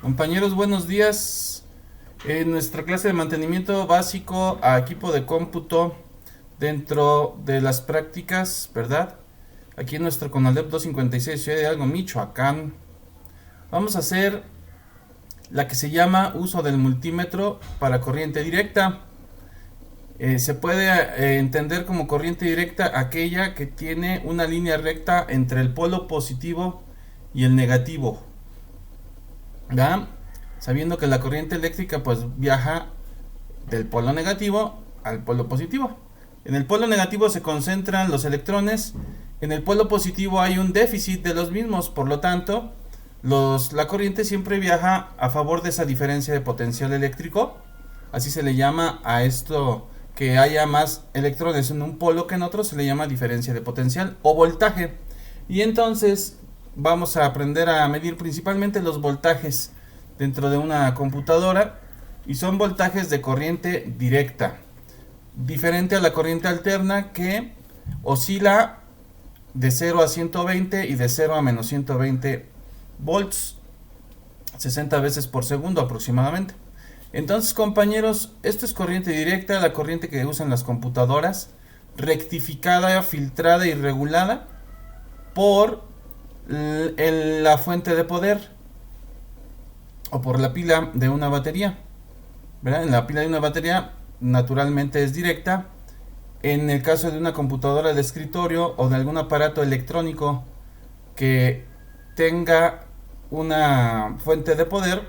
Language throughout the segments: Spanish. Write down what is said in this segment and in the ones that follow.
Compañeros, buenos días. En nuestra clase de mantenimiento básico a equipo de cómputo dentro de las prácticas, ¿verdad? Aquí en nuestro CONALEP 256, Ciudad de Hidalgo, Michoacán, vamos a hacer la que se llama uso del multímetro para corriente directa. Se puede entender como corriente directa aquella que tiene una línea recta entre el polo positivo y el negativo, ¿verdad? Sabiendo que la corriente eléctrica pues viaja del polo negativo al polo positivo. En el polo negativo se concentran los electrones, en el polo positivo hay un déficit de los mismos, por lo tanto, la corriente siempre viaja a favor de esa diferencia de potencial eléctrico. Así se le llama a esto, que haya más electrones en un polo que en otro, se le llama diferencia de potencial o voltaje. Y entonces vamos a aprender a medir principalmente los voltajes dentro de una computadora, y son voltajes de corriente directa, diferente a la corriente alterna, que oscila de 0 a 120 y de 0 a menos 120 volts, 60 veces por segundo aproximadamente. Entonces, compañeros, esto es corriente directa, la corriente que usan las computadoras, rectificada, filtrada y regulada por la fuente de poder o por la pila de una batería, ¿verdad? En la pila de una batería naturalmente es directa. En el caso de una computadora de escritorio o de algún aparato electrónico que tenga una fuente de poder,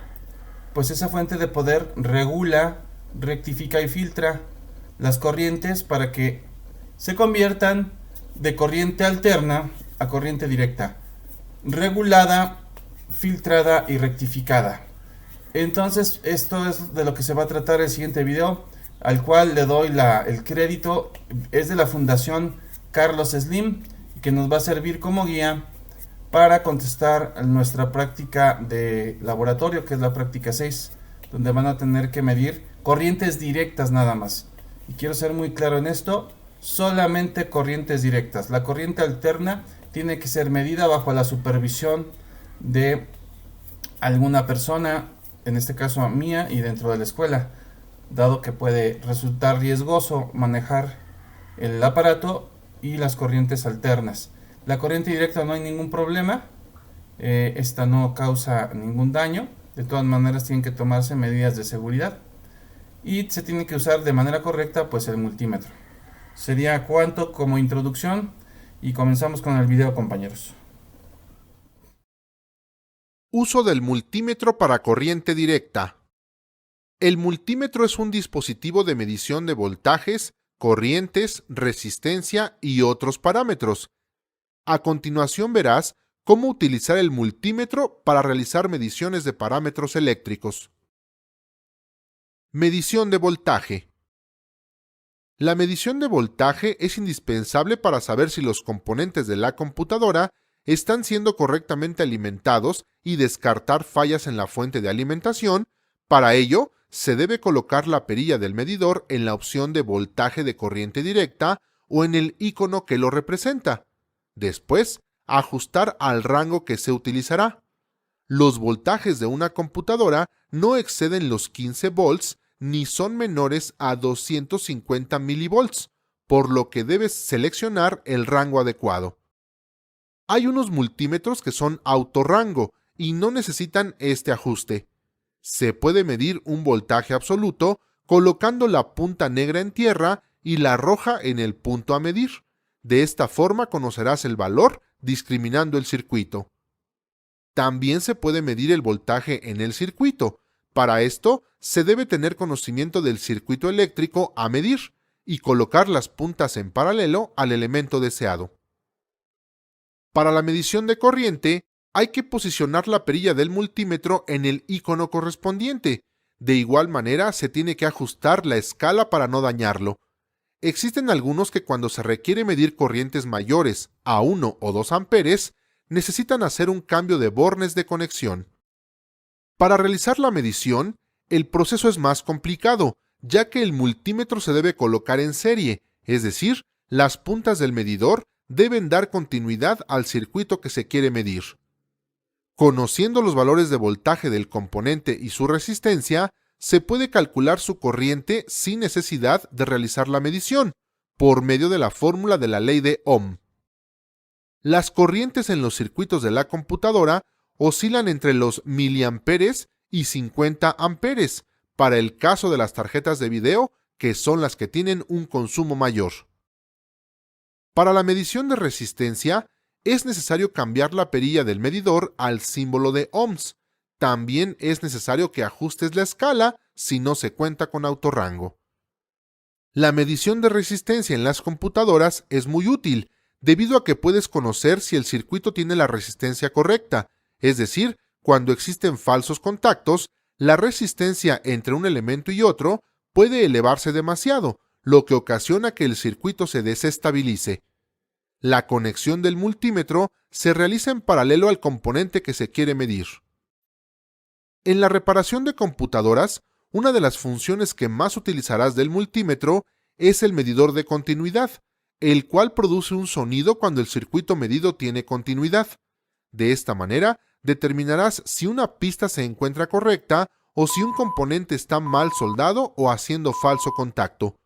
pues esa fuente de poder regula, rectifica y filtra las corrientes para que se conviertan de corriente alterna a corriente directa, regulada, filtrada y rectificada. Entonces, esto es de lo que se va a tratar el siguiente video, al cual le doy el crédito. Es de la Fundación Carlos Slim, que nos va a servir como guía para contestar nuestra práctica de laboratorio, que es la práctica 6, donde van a tener que medir corrientes directas nada más. Y quiero ser muy claro en esto, solamente corrientes directas. La corriente alterna tiene que ser medida bajo la supervisión de alguna persona, en este caso mía, y dentro de la escuela, dado que puede resultar riesgoso manejar el aparato y las corrientes alternas. La corriente directa no hay ningún problema, esta no causa ningún daño. De todas maneras tienen que tomarse medidas de seguridad y se tiene que usar de manera correcta pues el multímetro. Sería cuanto como introducción, y comenzamos con el video, compañeros. Uso del multímetro para corriente directa. El multímetro es un dispositivo de medición de voltajes, corrientes, resistencia y otros parámetros. A continuación verás cómo utilizar el multímetro para realizar mediciones de parámetros eléctricos. Medición de voltaje. La medición de voltaje es indispensable para saber si los componentes de la computadora están siendo correctamente alimentados y descartar fallas en la fuente de alimentación. Para ello, se debe colocar la perilla del medidor en la opción de voltaje de corriente directa o en el icono que lo representa. Después, ajustar al rango que se utilizará. Los voltajes de una computadora no exceden los 15 volts ni son menores a 250 milivolts, por lo que debes seleccionar el rango adecuado. Hay unos multímetros que son autorrango y no necesitan este ajuste. Se puede medir un voltaje absoluto colocando la punta negra en tierra y la roja en el punto a medir. De esta forma conocerás el valor discriminando el circuito. También se puede medir el voltaje en el circuito. Para esto, se debe tener conocimiento del circuito eléctrico a medir y colocar las puntas en paralelo al elemento deseado. Para la medición de corriente, hay que posicionar la perilla del multímetro en el icono correspondiente. De igual manera, se tiene que ajustar la escala para no dañarlo. Existen algunos que cuando se requiere medir corrientes mayores a 1 o 2 amperes, necesitan hacer un cambio de bornes de conexión. Para realizar la medición, el proceso es más complicado, ya que el multímetro se debe colocar en serie, es decir, las puntas del medidor deben dar continuidad al circuito que se quiere medir. Conociendo los valores de voltaje del componente y su resistencia, se puede calcular su corriente sin necesidad de realizar la medición, por medio de la fórmula de la ley de Ohm. Las corrientes en los circuitos de la computadora oscilan entre los miliamperes y 50 amperes, para el caso de las tarjetas de video, que son las que tienen un consumo mayor. Para la medición de resistencia, es necesario cambiar la perilla del medidor al símbolo de ohms. También es necesario que ajustes la escala si no se cuenta con autorrango. La medición de resistencia en las computadoras es muy útil, debido a que puedes conocer si el circuito tiene la resistencia correcta, es decir, cuando existen falsos contactos, la resistencia entre un elemento y otro puede elevarse demasiado, lo que ocasiona que el circuito se desestabilice. La conexión del multímetro se realiza en paralelo al componente que se quiere medir. En la reparación de computadoras, una de las funciones que más utilizarás del multímetro es el medidor de continuidad, el cual produce un sonido cuando el circuito medido tiene continuidad. De esta manera, determinarás si una pista se encuentra correcta o si un componente está mal soldado o haciendo falso contacto.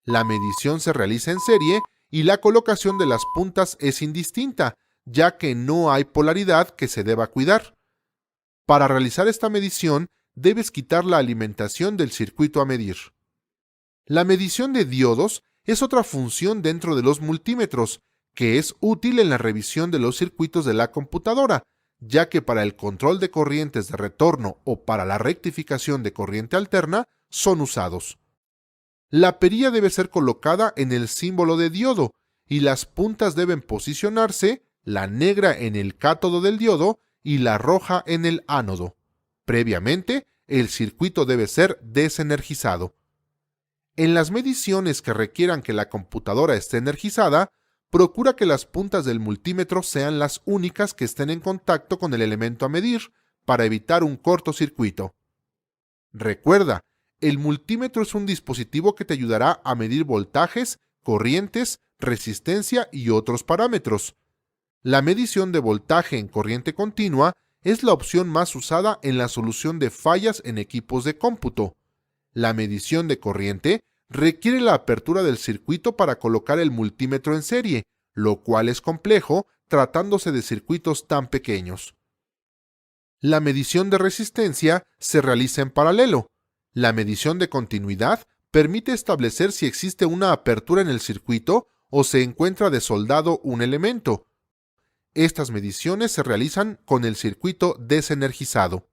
La medición se realiza en serie y la colocación de las puntas es indistinta, ya que no hay polaridad que se deba cuidar. Para realizar esta medición, debes quitar la alimentación del circuito a medir. La medición de diodos es otra función dentro de los multímetros, que es útil en la revisión de los circuitos de la computadora, ya que para el control de corrientes de retorno o para la rectificación de corriente alterna son usados. La perilla debe ser colocada en el símbolo de diodo y las puntas deben posicionarse, la negra en el cátodo del diodo y la roja en el ánodo. Previamente, el circuito debe ser desenergizado. En las mediciones que requieran que la computadora esté energizada, procura que las puntas del multímetro sean las únicas que estén en contacto con el elemento a medir para evitar un cortocircuito. Recuerda, el multímetro es un dispositivo que te ayudará a medir voltajes, corrientes, resistencia y otros parámetros. La medición de voltaje en corriente continua es la opción más usada en la solución de fallas en equipos de cómputo. La medición de corriente requiere la apertura del circuito para colocar el multímetro en serie, lo cual es complejo tratándose de circuitos tan pequeños. La medición de resistencia se realiza en paralelo. La medición de continuidad permite establecer si existe una apertura en el circuito o se encuentra desoldado un elemento. Estas mediciones se realizan con el circuito desenergizado.